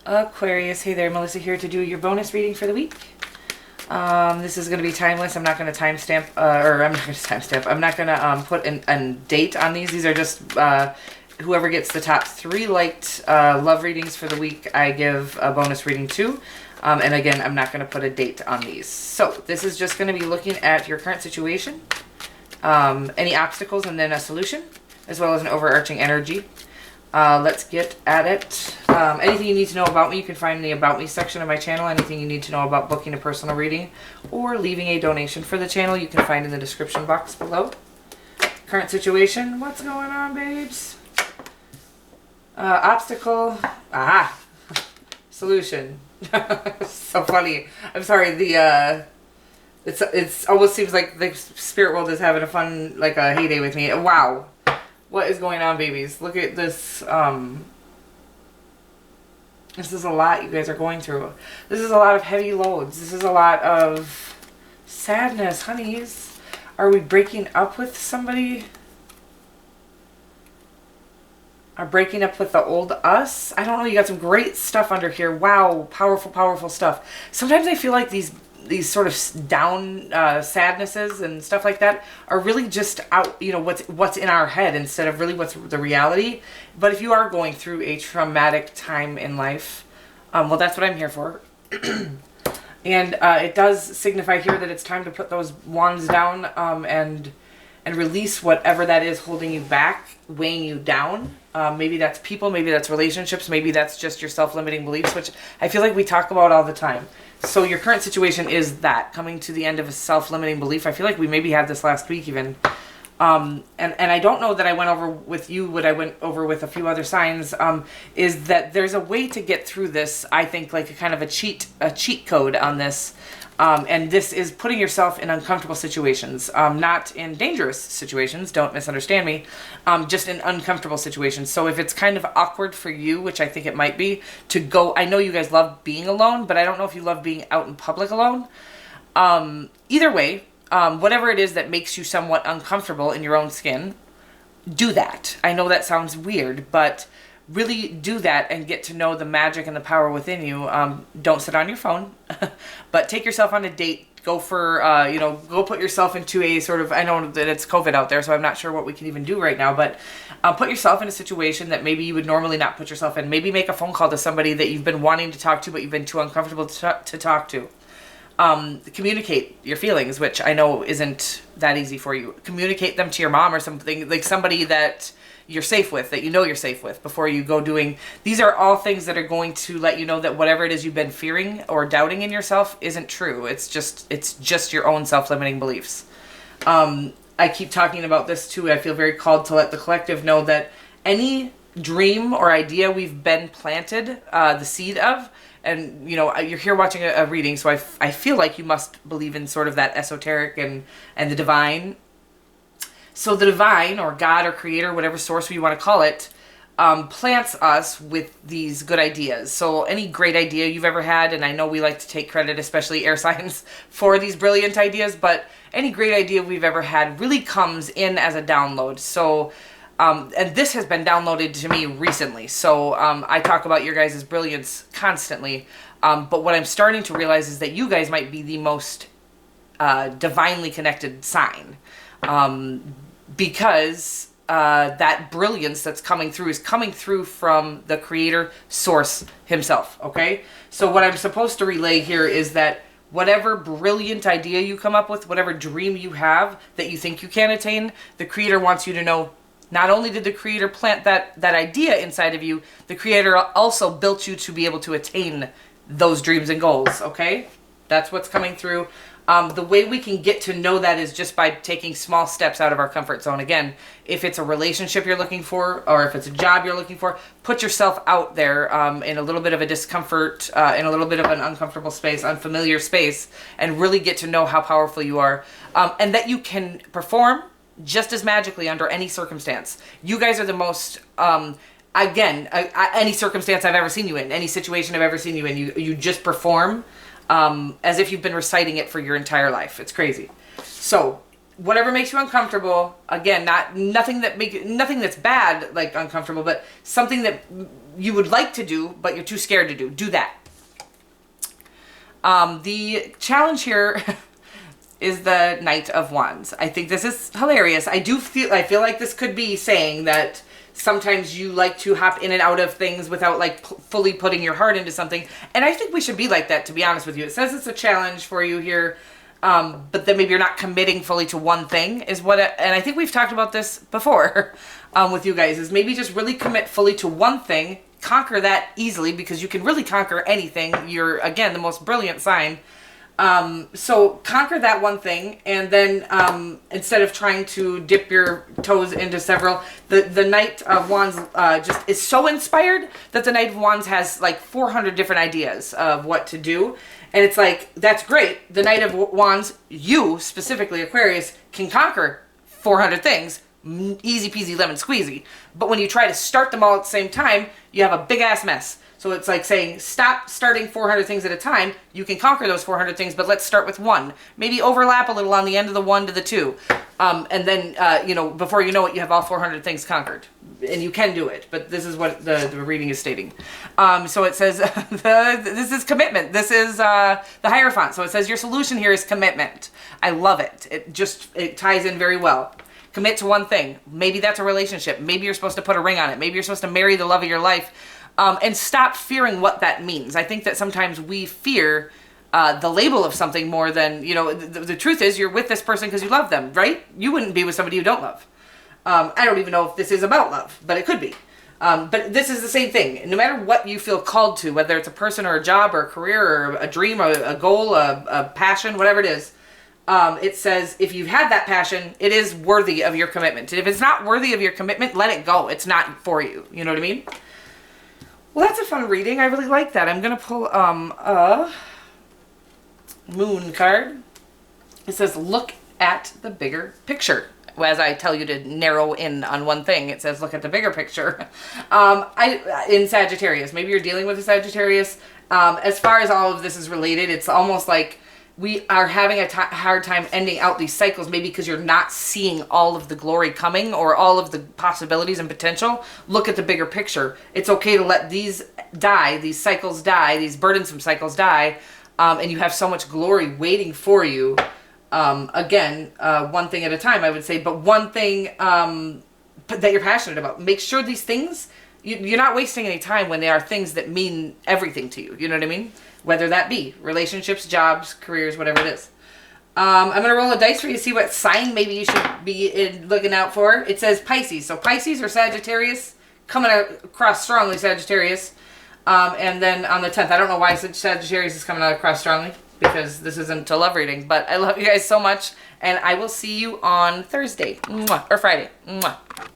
Aquarius, hey there, Melissa here to do your bonus reading for the week. This is going to be timeless. I'm not going to timestamp, I'm not going to put a date on these. These are just whoever gets the top 3 liked love readings for the week, I give a bonus reading to. And again, I'm not going to put a date on these. So this is just going to be looking at your current situation, any obstacles, and then a solution, as well as an overarching energy. Let's get at it. Anything you need to know about me, you can find in the About Me section of my channel. Anything you need to know about booking a personal reading or leaving a donation for the channel, you can find in the description box below. Current situation, what's going on, babes? Obstacle, solution. So funny. I'm sorry, it's almost seems like the spirit world is having a fun, like a heyday with me. Wow. What is going on, babies? Look at this. This is a lot you guys are going through. This is a lot of heavy loads. This is a lot of sadness, honeys. Are we breaking up with somebody? Are breaking up with the old us? I don't know. You got some great stuff under here. Wow. Powerful, powerful stuff. Sometimes I feel like these sort of down sadnesses and stuff like that are really just out, you know, what's in our head instead of really what's the reality. But if you are going through a traumatic time in life, well, that's what I'm here for. And it does signify here that it's time to put those wands down and release whatever that is holding you back, weighing you down. Maybe that's people, maybe that's relationships, maybe that's just your self-limiting beliefs, which I feel like we talk about all the time. So your current situation is that, coming to the end of a self-limiting belief. I feel like we maybe had this last week even. And I don't know that I went over with you what I went over with a few other signs, is that there's a way to get through this, I think, like a kind of a cheat code on this. And this is putting yourself in uncomfortable situations, not in dangerous situations, don't misunderstand me, just in uncomfortable situations. So if it's kind of awkward for you, which I think it might be, to go, I know you guys love being alone, but I don't know if you love being out in public alone. Either way, whatever it is that makes you somewhat uncomfortable in your own skin, do that. I know that sounds weird, but really do that and get to know the magic and the power within you. Don't sit on your phone, but take yourself on a date. Go for, go put yourself into a sort of, I know that it's COVID out there, so I'm not sure what we can even do right now, but put yourself in a situation that maybe you would normally not put yourself in. Maybe make a phone call to somebody that you've been wanting to talk to, but you've been too uncomfortable to talk to. Communicate your feelings, which I know isn't that easy for you. Communicate them to your mom or something, like somebody that you're safe with, that you know you're safe with, before you go doing. These are all things that are going to let you know that whatever it is you've been fearing or doubting in yourself isn't true. It's just your own self-limiting beliefs. I keep talking about this too. I feel very called to let the collective know that any dream or idea we've been planted the seed of, and you know, you're here watching a reading, so I feel like you must believe in sort of that esoteric and the divine. So the divine, or God, or creator, whatever source we want to call it, plants us with these good ideas. So any great idea you've ever had, and I know we like to take credit, especially air signs, for these brilliant ideas, but any great idea we've ever had really comes in as a download. So, and this has been downloaded to me recently. So I talk about your guys' brilliance constantly. But what I'm starting to realize is that you guys might be the most divinely connected sign. Because that brilliance that's coming through is coming through from the creator source himself, okay? So what I'm supposed to relay here is that whatever brilliant idea you come up with, whatever dream you have that you think you can attain, the creator wants you to know, not only did the creator plant that idea inside of you, the creator also built you to be able to attain those dreams and goals, okay? That's what's coming through. The way we can get to know that is just by taking small steps out of our comfort zone. Again, if it's a relationship you're looking for, or if it's a job you're looking for, put yourself out there in a little bit of a discomfort, in a little bit of an uncomfortable space, unfamiliar space, and really get to know how powerful you are, and that you can perform just as magically under any circumstance. You guys are the most, again, any circumstance I've ever seen you in, any situation I've ever seen you in, you just perform as if you've been reciting it for your entire life. It's crazy. So whatever makes you uncomfortable, again, nothing that's bad, like uncomfortable, but something that you would like to do, but you're too scared to do. Do that. The challenge here is the Knight of Wands. I think this is hilarious. I feel like this could be saying that sometimes you like to hop in and out of things without like fully putting your heart into something. And I think we should be like that, to be honest with you. It says it's a challenge for you here. But then maybe you're not committing fully to one thing is what, and I think we've talked about this before, with you guys, is maybe just really commit fully to one thing, conquer that easily, because you can really conquer anything. You're, again, the most brilliant sign. So conquer that one thing, and then, instead of trying to dip your toes into several, the Knight of Wands, just is so inspired that the Knight of Wands has like 400 different ideas of what to do. And it's like, that's great. The Knight of Wands, you specifically, Aquarius, can conquer 400 things. Easy peasy lemon squeezy. But when you try to start them all at the same time, you have a big ass mess. So it's like saying, stop starting 400 things at a time. You can conquer those 400 things, but let's start with one. Maybe overlap a little on the end of the 1 to the 2. And then, before you know it, you have all 400 things conquered. And you can do it, but this is what the reading is stating. So it says, this is commitment. This is the Hierophant. So it says your solution here is commitment. I love it. It ties in very well. Commit to one thing. Maybe that's a relationship. Maybe you're supposed to put a ring on it. Maybe you're supposed to marry the love of your life. And stop fearing what that means. I think that sometimes we fear the label of something more than, the truth is you're with this person because you love them, right? You wouldn't be with somebody you don't love. I don't even know if this is about love, but it could be. But this is the same thing. No matter what you feel called to, whether it's a person or a job or a career or a dream or a goal, a passion, whatever it is, it says if you've had that passion, it is worthy of your commitment. And if it's not worthy of your commitment, let it go. It's not for you. You know what I mean? Well, that's a fun reading. I really like that. I'm going to pull a moon card. It says, look at the bigger picture. As I tell you to narrow in on one thing, it says, look at the bigger picture. In Sagittarius, maybe you're dealing with a Sagittarius. As far as all of this is related, it's almost like we are having a hard time ending out these cycles, maybe because you're not seeing all of the glory coming or all of the possibilities and potential. Look at the bigger picture. It's okay to let these die, these cycles die, these burdensome cycles die, and you have so much glory waiting for you. Again, one thing at a time, I would say, but one thing that you're passionate about. Make sure these things, you're not wasting any time when they are things that mean everything to you. You know what I mean? Whether that be relationships, jobs, careers, whatever it is. I'm going to roll a dice for you to see what sign maybe you should be looking out for. It says Pisces. So Pisces or Sagittarius, coming across strongly, Sagittarius. And then on the 10th, I don't know why Sagittarius is coming out across strongly, because this isn't a love reading, but I love you guys so much, and I will see you on Thursday, or Friday.